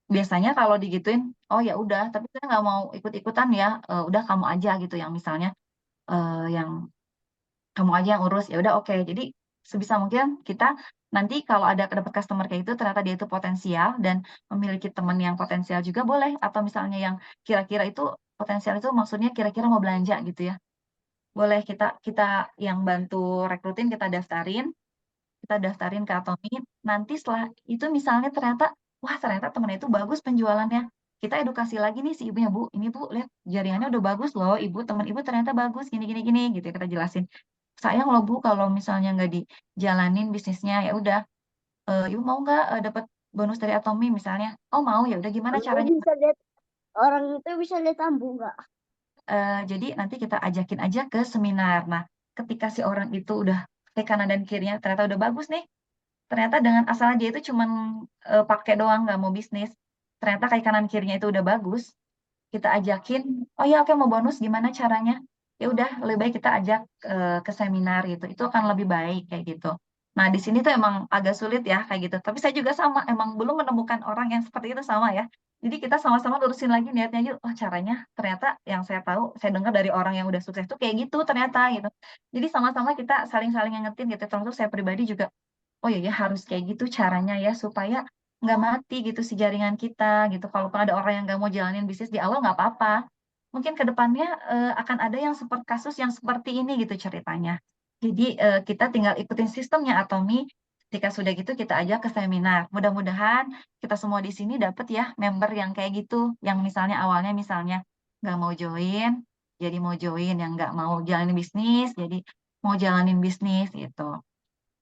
Biasanya kalau digituin, oh ya udah, tapi saya nggak mau ikut-ikutan ya, udah kamu aja gitu yang misalnya yang kamu aja yang urus, ya udah oke. Jadi sebisa mungkin kita nanti kalau ada dapat customer kayak itu ternyata dia itu potensial dan memiliki teman yang potensial juga boleh, atau misalnya yang kira-kira itu potensial itu maksudnya kira-kira mau belanja gitu ya, boleh kita kita yang bantu rekrutin, kita daftarin ke Atomi. Nanti setelah itu misalnya ternyata, wah ternyata temennya itu bagus penjualannya. Kita edukasi lagi nih si ibunya, Bu, ini Bu, lihat jaringannya udah bagus loh, Ibu, teman Ibu ternyata bagus, gini, gini, gini, gitu ya, kita jelasin. Sayang loh Bu, kalau misalnya nggak dijalanin bisnisnya, ya udah, Ibu mau nggak dapat bonus dari Atomi misalnya? Oh mau, ya udah gimana Kamu caranya? bisa lihat orang itu bisa lihat ambu nggak? Jadi nanti kita ajakin aja ke seminar. Nah, ketika si orang itu udah ke kanan dan kirinya ternyata udah bagus nih, ternyata dengan asal dia itu cuman pakai doang nggak mau bisnis, ternyata kayak kanan kirinya itu udah bagus, kita ajakin, oh ya oke mau bonus gimana caranya, ya udah lebih baik kita ajak ke seminar gitu, itu akan lebih baik kayak gitu. Nah di sini tuh emang agak sulit ya kayak gitu, tapi saya juga sama emang belum menemukan orang yang seperti itu sama ya. Jadi kita sama-sama lurusin lagi niatnya aja, oh caranya ternyata yang saya tahu, saya dengar dari orang yang udah sukses tuh kayak gitu ternyata gitu. Jadi sama-sama kita saling-saling ngingetin gitu, termasuk saya pribadi juga, oh ya ya harus kayak gitu caranya ya supaya nggak mati gitu si jaringan kita gitu. Kalaupun ada orang yang nggak mau jalanin bisnis di awal nggak apa-apa. Mungkin ke depannya akan ada yang seperti kasus yang seperti ini gitu ceritanya. Jadi kita tinggal ikutin sistemnya Atomi. Ketika sudah gitu kita ajak ke seminar. Mudah-mudahan kita semua di sini dapat ya member yang kayak gitu, yang misalnya awalnya misalnya nggak mau join, jadi mau join, yang nggak mau jalanin bisnis, jadi mau jalanin bisnis gitu.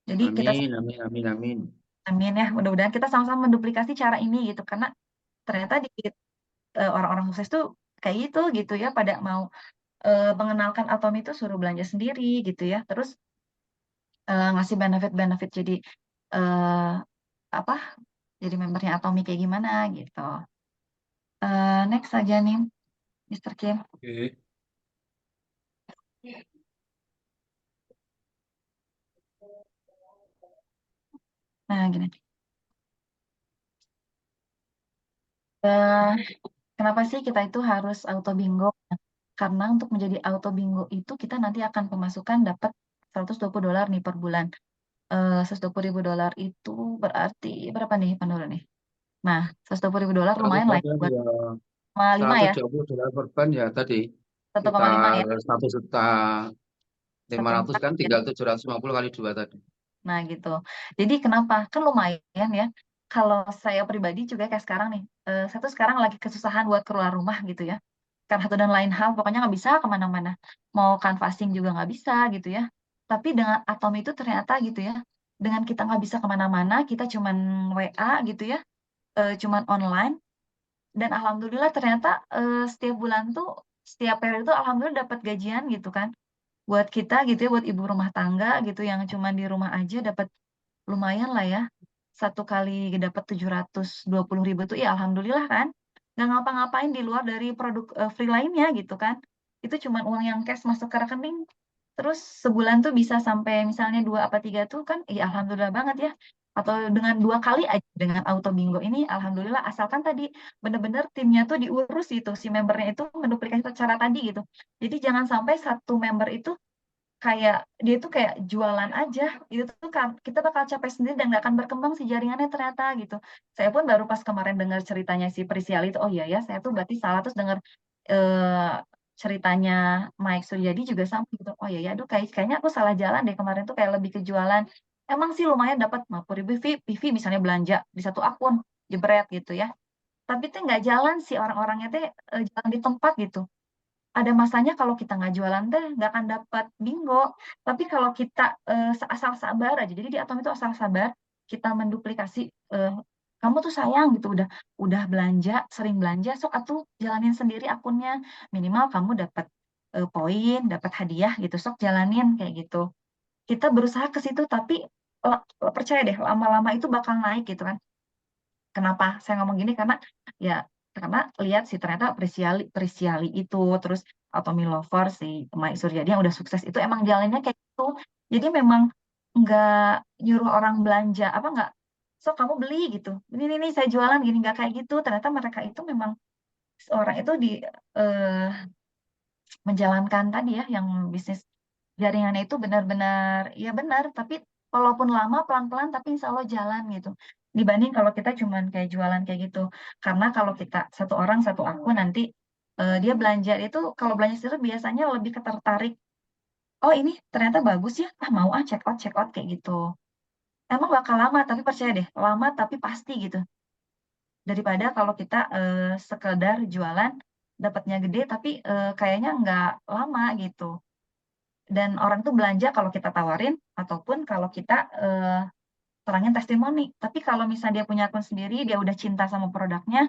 Jadi kita Amin, amin, amin, amin. amin ya, mudah-mudahan kita sama-sama menduplikasi cara ini gitu, karena ternyata di orang-orang sukses tuh kayak gitu ya, pada mau mengenalkan Atom itu suruh belanja sendiri gitu ya, terus ngasih benefit-benefit jadi eh, apa? Jadi membernya Atomi kayak gimana gitu. Next aja nih, Mr. Kim. Oke. Nah gini, Eh, kenapa sih kita itu harus auto bingo? Karena untuk menjadi auto bingo itu kita nanti akan pemasukan dapat $120 nih per bulan. $120.000 itu berarti berapa nih Pandora nih? Nah, $120 lumayan lah ya buat Ya, 1,5 ya, $120 per ban ya tadi 1,5 sekitar ya, 1.500.000 kan 1,5 ya. tinggal 750 kali 2 tadi. Nah, gitu. Jadi kenapa? Kan lumayan ya. Kalau saya pribadi juga kayak sekarang nih, saya tuh sekarang lagi kesusahan buat keluar rumah gitu ya. Karena satu dan lain hal, pokoknya nggak bisa kemana-mana. Mau canvassing juga nggak bisa gitu ya. Tapi dengan Atom itu ternyata gitu ya, dengan kita nggak bisa kemana-mana, kita cuman WA gitu ya, cuman online, dan alhamdulillah ternyata setiap bulan tuh, setiap periode itu alhamdulillah dapat gajian gitu kan. Buat kita gitu ya, buat ibu rumah tangga gitu yang cuman di rumah aja dapat lumayan lah ya. Satu kali dapat 720.000 tuh ya alhamdulillah kan. Nggak ngapa-ngapain di luar dari produk free lainnya gitu kan. Itu cuma uang yang cash masuk ke rekening. Terus sebulan tuh bisa sampai misalnya 2 apa 3 tuh kan, ya alhamdulillah banget ya. Atau dengan 2 kali aja dengan auto bingo ini, alhamdulillah asalkan tadi bener-bener timnya tuh diurus itu, si membernya itu menduplikasi cara tadi gitu. Jadi jangan sampai satu member itu kayak dia tuh kayak jualan aja, itu tuh kan kita bakal capek sendiri dan nggak akan berkembang si jaringannya ternyata gitu. Saya pun baru pas kemarin dengar ceritanya si Prisiali itu, oh iya ya saya tuh berarti salah, terus dengar eh, ceritanya Mike Suryadi juga sama gitu. Oh iya ya, aduh kayaknya aku salah jalan deh kemarin tuh, kayak lebih ke jualan. Emang sih lumayan dapat 50.000 PV misalnya belanja di satu akun jebret gitu ya. Tapi tuh nggak jalan sih orang-orangnya teh jalan di tempat gitu. Ada masanya kalau kita nggak jualan teh nggak akan dapat bingo. Tapi kalau kita asal sabar aja, jadi di Atom itu asal sabar, kita menduplikasi, eh, kamu tuh sayang gitu, udah belanja, sering belanja, sok atuh jalanin sendiri akunnya, minimal kamu dapat poin, dapat hadiah gitu, sok jalanin kayak gitu. Kita berusaha ke situ, tapi percaya deh lama-lama itu bakal naik gitu kan. Kenapa saya ngomong gini? Ya karena lihat sih ternyata Prisiali itu, terus Atomi Lover si Mike Suryadi yang udah sukses itu emang jalannya kayak gitu. Jadi memang nggak nyuruh orang belanja apa nggak, so kamu beli gitu. Ini saya jualan gini, nggak kayak gitu. Ternyata mereka itu memang orang itu eh, menjalankan tadi ya yang bisnis jaringannya itu benar-benar ya benar, tapi walaupun lama pelan-pelan tapi insya Allah jalan gitu. Dibanding kalau kita cuman kayak jualan kayak gitu. Karena kalau kita satu orang satu akun nanti dia belanja itu kalau belanja itu biasanya lebih ketertarik. Oh ini ternyata bagus ya, mau check out kayak gitu. Emang bakal lama tapi percaya deh, lama tapi pasti gitu. Daripada kalau kita sekedar jualan dapatnya gede tapi kayaknya nggak lama gitu. Dan orang tuh belanja kalau kita tawarin ataupun kalau kita terangin testimoni. Tapi kalau misalnya dia punya akun sendiri, dia udah cinta sama produknya,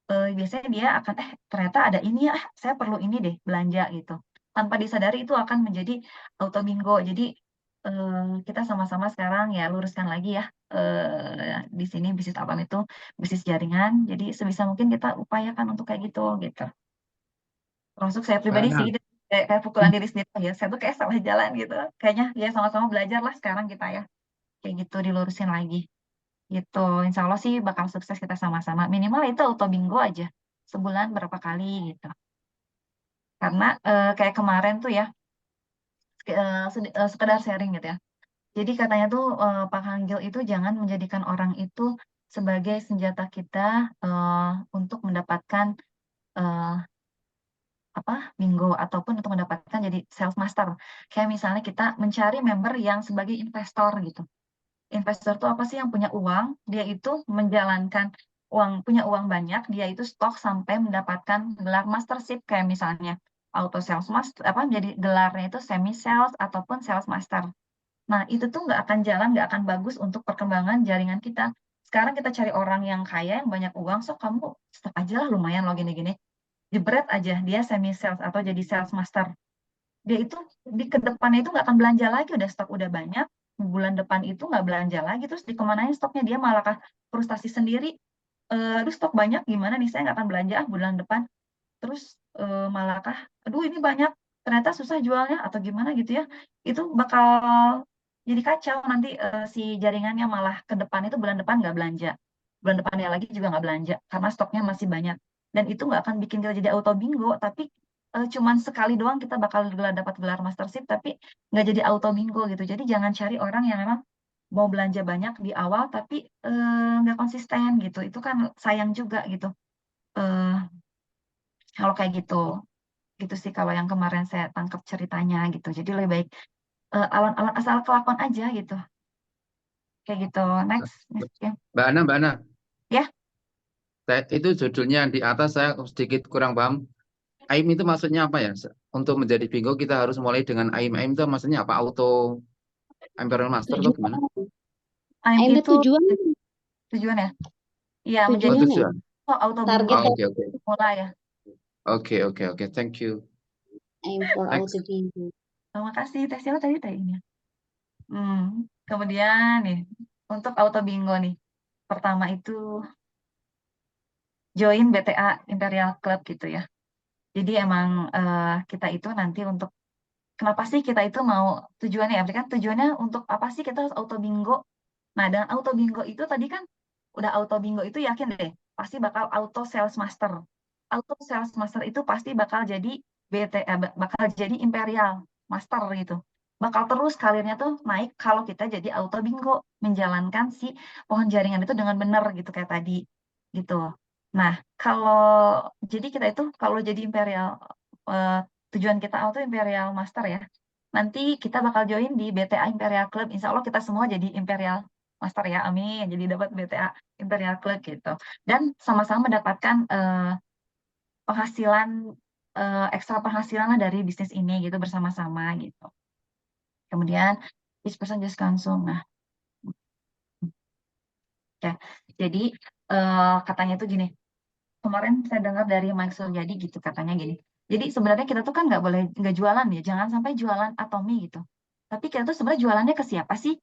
biasanya dia akan ternyata ada ini ya, saya perlu ini deh belanja gitu. Tanpa disadari itu akan menjadi auto bingo. Jadi kita sama-sama sekarang ya luruskan lagi ya di sini bisnis apam itu bisnis jaringan. Jadi sebisa mungkin kita upayakan untuk kayak gitu gitu. Termasuk saya pribadi sih Nah, kayak pukulan diri sendiri ya. Saya tuh kayak salah jalan gitu. Kayaknya ya sama-sama belajar lah sekarang kita ya. Kayak gitu dilurusin lagi. Gitu. Insya Allah sih bakal sukses kita sama-sama. Minimal itu auto bingo aja. Sebulan berapa kali gitu. Karena kayak kemarin tuh ya, sekedar sharing gitu ya. Jadi katanya tuh Pak Hanggil itu jangan menjadikan orang itu sebagai senjata kita untuk mendapatkan eh, bingo ataupun untuk mendapatkan jadi sales master. Kayak misalnya kita mencari member yang sebagai investor gitu. Investor itu apa sih yang punya uang, dia itu menjalankan punya uang banyak, dia itu stok sampai mendapatkan gelar mastership kayak misalnya auto sales master jadi gelarnya itu semi sales ataupun sales master. Nah, itu tuh nggak akan jalan, nggak akan bagus untuk perkembangan jaringan kita. Sekarang kita cari orang yang kaya, yang banyak uang, so kamu stok aja lah lumayan loh gini-gini. Jebret aja, dia semi sales atau jadi sales master, dia itu di ke depannya itu nggak akan belanja lagi, udah stok udah banyak, bulan depan itu nggak belanja lagi, terus dikemanain stoknya, dia malah frustasi sendiri, aduh stok banyak gimana nih, saya nggak akan belanja bulan depan, terus malah aduh ini banyak, ternyata susah jualnya atau gimana gitu ya, itu bakal jadi kacau nanti si jaringannya malah ke depan itu bulan depan nggak belanja, bulan depannya lagi juga nggak belanja karena stoknya masih banyak, dan itu nggak akan bikin kita jadi auto bingo, tapi cuman sekali doang kita bakal dapat gelar mastership tapi nggak jadi auto bingo gitu. Jadi jangan cari orang yang memang mau belanja banyak di awal tapi nggak konsisten gitu. Itu kan sayang juga gitu. eh Kalau kayak gitu, gitu sih kalau yang kemarin saya tangkap ceritanya gitu. Jadi lebih baik alon-alon asal kelakuan aja gitu. Kayak gitu. Next, Miss Kim. Mbak Ana, Ya, itu judulnya di atas saya sedikit kurang paham. AIM itu maksudnya apa ya? Untuk menjadi bingo kita harus mulai dengan AIM. AIM itu maksudnya apa? Auto Imperial Master atau gimana? Tujuan. AIM Ada itu tujuan. tujuan ya. Iya, Oh, menjadi Tujuan ya. tujuan. auto bingo Target Oh, oke, oke. mulai ya. Oke. Thank you. aim for Next. auto bingo. Terima kasih. Tes siapa tadi tanya. Kemudian nih, untuk auto bingo nih. Pertama itu join BTA Imperial Club gitu ya. Jadi emang kita itu nanti untuk kenapa sih kita itu mau tujuannya ya? Kan tujuannya untuk apa sih kita harus auto bingo? Nah, dengan auto bingo itu tadi kan udah auto bingo itu yakin deh pasti bakal auto sales master. Auto sales master itu pasti bakal jadi BTA bakal jadi Imperial Master gitu. Bakal terus karirnya tuh naik kalau kita jadi auto bingo menjalankan si pohon jaringan itu dengan benar gitu kayak tadi gitu. Nah, kalau jadi kita itu kalau jadi Imperial eh, tujuan kita auto Imperial Master ya. Nanti kita bakal join di BTA Imperial Club. Insya Allah kita semua jadi Imperial Master ya, amin. Jadi dapat BTA Imperial Club gitu. Dan sama-sama mendapatkan penghasilan ekstra penghasilan lah dari bisnis ini gitu bersama-sama gitu. Kemudian each person just consume. Nah, ya. Jadi katanya tuh gini. Kemarin saya dengar dari Mike Suryadi gitu katanya gini. Jadi sebenarnya kita tuh kan nggak jualan ya, jangan sampai jualan atomi gitu. Tapi kita tuh sebenarnya jualannya ke siapa sih?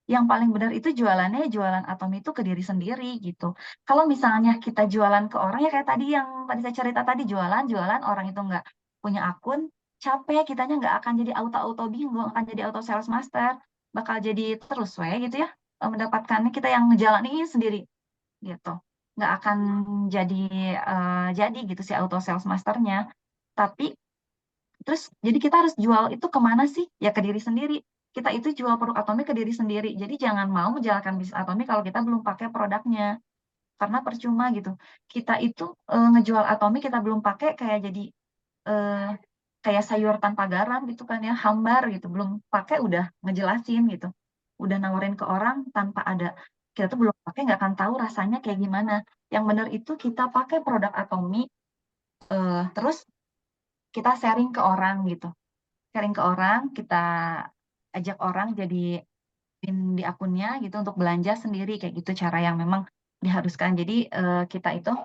Yang paling benar itu jualan atom itu ke diri sendiri gitu. Kalau misalnya kita jualan ke orang ya kayak tadi yang tadi saya cerita tadi jualan orang itu nggak punya akun, capek kitanya nggak akan jadi auto bingung, akan jadi auto sales master, bakal jadi terus gitu ya mendapatkannya kita yang ngejalanin sendiri gitu. Nggak akan jadi jadi gitu si auto sales masternya. Tapi Terus jadi kita harus jual itu kemana sih? Ya ke diri sendiri. Kita itu jual produk Atomi ke diri sendiri. Jadi jangan mau menjalankan bisnis Atomi kalau kita belum pakai produknya. Karena percuma gitu. Kita itu ngejual Atomi kita belum pakai kayak jadi eh, kayak sayur tanpa garam gitu kan ya, hambar gitu. Belum pakai udah ngejelasin gitu. Udah nawarin ke orang tanpa ada. Kita tuh belum pakai nggak akan tahu rasanya kayak gimana. Yang benar itu kita pakai produk Atomi, terus kita sharing ke orang gitu. Sharing ke orang, kita ajak orang jadi di akunnya gitu untuk belanja sendiri kayak gitu cara yang memang diharuskan. Jadi kita itu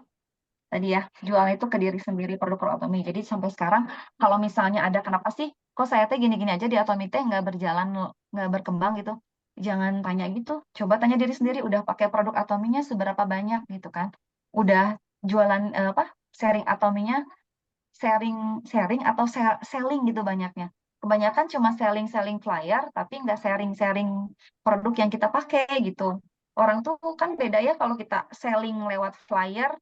tadi ya jualnya itu ke diri sendiri produk-produk Atomi. Jadi sampai sekarang kalau misalnya ada kenapa sih kok saya teh gini-gini aja di Atomi teh nggak berjalan nggak berkembang gitu. Jangan tanya gitu. Coba tanya diri sendiri udah pakai produk Atominya seberapa banyak gitu kan. Udah jualan apa sharing Atominya sharing sharing atau selling gitu banyaknya. Kebanyakan cuma selling-selling flyer, tapi nggak sharing-sharing produk yang kita pakai gitu. Orang tuh kan beda ya kalau kita selling lewat flyer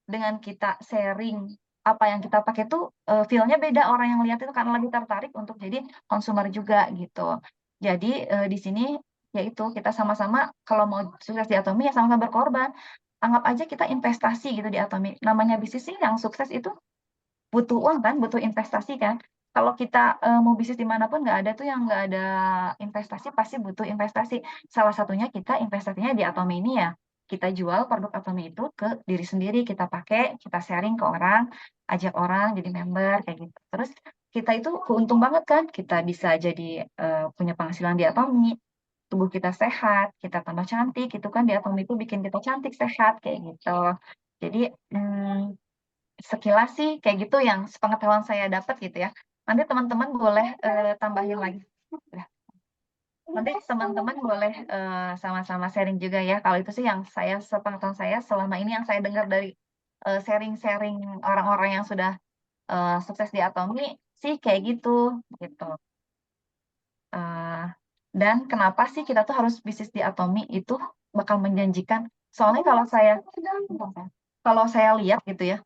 dengan kita sharing apa yang kita pakai tuh feel-nya beda. Orang yang lihat itu karena lebih tertarik untuk jadi konsumer juga gitu. Jadi di sini yaitu kita sama-sama kalau mau sukses di Atomi ya sama-sama berkorban. Anggap aja kita investasi gitu di Atomi. Namanya bisnis sih yang sukses itu butuh uang kan, butuh investasi kan. Kalau kita mau bisnis dimanapun nggak ada tuh yang nggak ada investasi, pasti butuh investasi. Salah satunya kita investasinya di Atomi ini ya. Kita jual produk Atomi itu ke diri sendiri, kita pakai, kita sharing ke orang, ajak orang jadi member kayak gitu. Terus kita itu keuntung banget kan, kita bisa jadi punya penghasilan di Atomi, tubuh kita sehat, kita tambah cantik, itu kan di Atomi itu bikin kita cantik, sehat kayak gitu. Jadi sekilas sih kayak gitu yang sepengetahuan saya dapat gitu ya. Nanti teman-teman boleh tambahin lagi. Udah. Nanti teman-teman boleh sama-sama sharing juga ya. Kalau itu sih yang saya sepengetahuan saya selama ini yang saya dengar dari sharing-sharing orang-orang yang sudah sukses di Atomi sih kayak gitu gitu. Eh, dan kenapa sih kita tuh harus bisnis di Atomi itu bakal menjanjikan. Soalnya kalau saya lihat gitu ya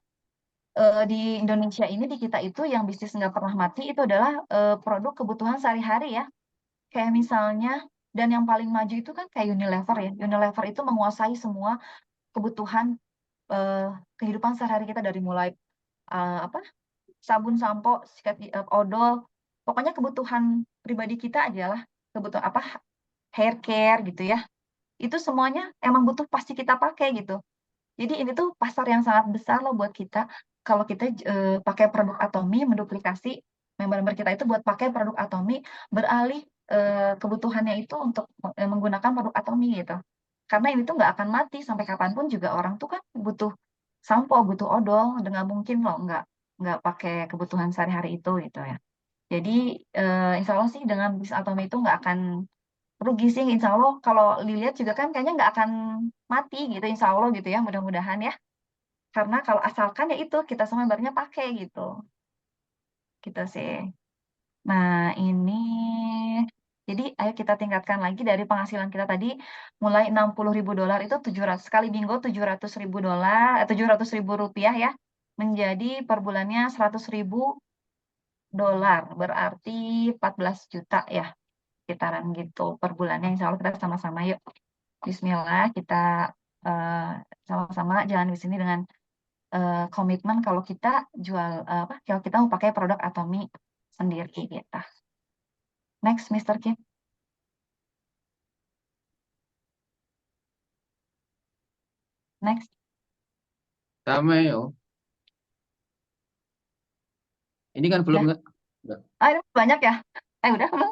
di Indonesia ini di kita itu yang bisnis nggak pernah mati itu adalah produk kebutuhan sehari-hari ya. Kayak misalnya dan yang paling maju itu kan kayak Unilever ya. Unilever itu menguasai semua kebutuhan eh, kehidupan sehari-hari kita dari mulai apa sabun, sampo, sikat odol, pokoknya kebutuhan pribadi kita adalah kebutuhan apa hair care gitu ya. Itu semuanya emang butuh pasti kita pakai gitu. Jadi ini tuh pasar yang sangat besar loh buat kita. Kalau kita pakai produk Atomi, menduplikasi member-member kita itu buat pakai produk Atomi, beralih kebutuhannya itu untuk menggunakan produk Atomi gitu. Karena ini tuh nggak akan mati sampai kapanpun juga orang tuh kan butuh sampo, butuh odol, dengan mungkin loh nggak pakai kebutuhan sehari-hari itu gitu ya. Jadi insya Allah sih dengan bisnis Atomi itu nggak akan rugi sih insya Allah kalau dilihat juga kan kayaknya nggak akan mati gitu insya Allah gitu ya mudah-mudahan ya karena kalau asalkan ya itu kita semua barunya pakai gitu sih. Nah ini jadi ayo kita tingkatkan lagi dari penghasilan kita tadi mulai 60.000 dolar itu 700 kali bingo 700.000 dolar 700.000 rupiah ya menjadi per bulannya 100.000 dolar berarti 14 juta ya sekitaran gitu per bulannya insya Allah kita sama-sama yuk Bismillah kita eh, sama-sama jalan di sini dengan komitmen kalau kita jual apa kalau kita mau pakai produk Atomi sendiri gitu. Next, Mr. Kim. Next. Sama yo. Ini kan belum Udah. nggak? Ini banyak ya? Udah belum?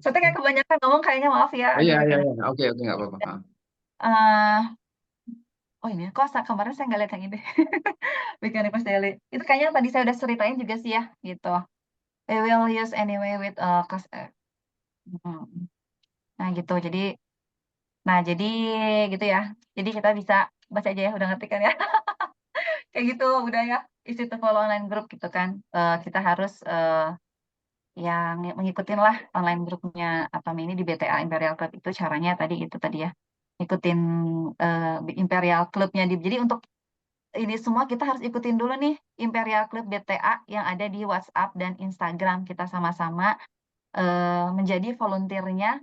Soalnya kayak kebanyakan ngomong kayaknya maaf ya. Oh, Aduh, iya, iya, BTW. iya. Oke, oke, nggak apa-apa. Eh, oh ini kok kemarin saya nggak lihat yang ini. Bikin request daily. Itu kayaknya tadi saya udah ceritain juga sih ya gitu. We will use anyway with nah gitu. Jadi gitu ya. Jadi kita bisa baca aja ya, udah ngerti kan ya? Kayak gitu, udah ya. Isi to follow online group gitu kan. Kita harus yang mengikutin lah online grupnya Atom ini di BTA Imperial Club itu caranya tadi itu tadi ya. Ikutin Imperial Clubnya. Jadi untuk ini semua kita harus ikutin dulu nih Imperial Club BTA yang ada di WhatsApp dan Instagram. Kita sama-sama menjadi volunteernya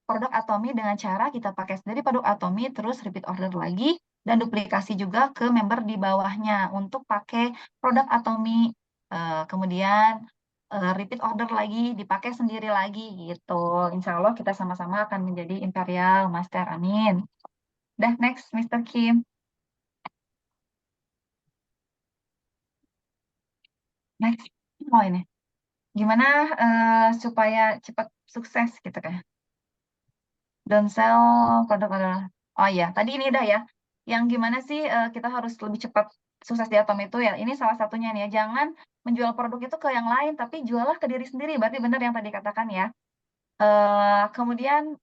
produk Atomi dengan cara kita pakai sendiri produk Atomi, terus repeat order lagi, dan duplikasi juga ke member di bawahnya untuk pakai produk Atomi. Kemudian repeat order lagi, dipakai sendiri lagi gitu. Insya Allah kita sama-sama akan menjadi Imperial Master. Amin. Dah, next, Mr. Kim. Next. Oh ini. Gimana supaya cepat sukses gitu kan? Don't sell produk adalah. Oh iya, tadi ini udah ya. Yang gimana sih kita harus lebih cepat sukses di Atom itu ya. Ini salah satunya nih ya. Jangan menjual produk itu ke yang lain, tapi jualah ke diri sendiri. Berarti benar yang tadi katakan ya. Kemudian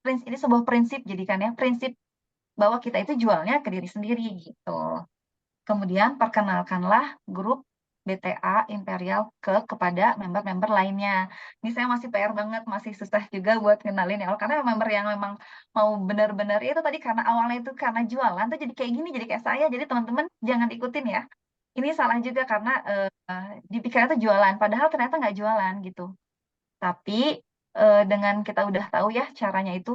ini sebuah prinsip jadikan ya. Prinsip bahwa kita itu jualnya ke diri sendiri gitu. Kemudian perkenalkanlah grup BTA Imperial kepada member-member lainnya. Ini saya masih PR banget, masih susah juga buat kenalin ya. Karena member yang memang mau benar-benar itu tadi karena awalnya itu karena jualan tuh jadi kayak gini, jadi kayak saya. Jadi teman-teman jangan ikutin ya. Ini salah juga karena dipikirnya itu jualan, padahal ternyata nggak jualan gitu. Tapi dengan kita udah tahu ya caranya itu,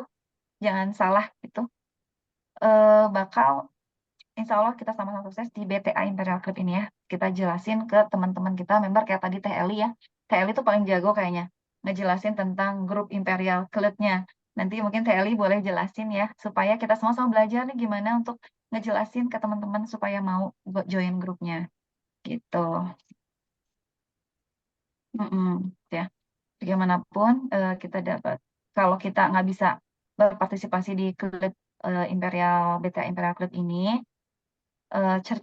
jangan salah gitu. Bakal Insya Allah kita sama-sama sukses di BTA Imperial Club ini ya. Kita jelasin ke teman-teman kita, member kayak tadi Teh Eli ya. Teh Eli tuh paling jago kayaknya ngejelasin tentang grup Imperial Club-nya. Nanti mungkin Teh Eli boleh jelasin ya, supaya kita sama-sama belajar nih gimana untuk ngejelasin ke teman-teman supaya mau join grupnya. Gitu. Ya. Bagaimanapun kita dapat, kalau kita nggak bisa berpartisipasi di klub BTA Imperial Club ini,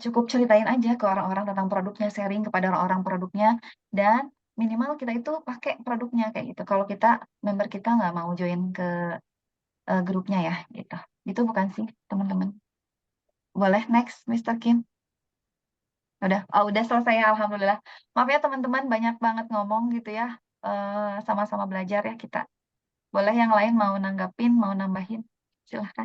cukup ceritain aja ke orang-orang tentang produknya, sharing kepada orang-orang produknya, dan minimal kita itu pakai produknya kayak gitu. Kalau kita member kita nggak mau join ke grupnya ya, gitu. Itu bukan sih teman-teman. Boleh next, Mr. Kim. Udah selesai ya, alhamdulillah. Maaf ya teman-teman, banyak banget ngomong gitu ya. Sama-sama belajar ya kita. Boleh yang lain mau nanggapin, mau nambahin, silahkan.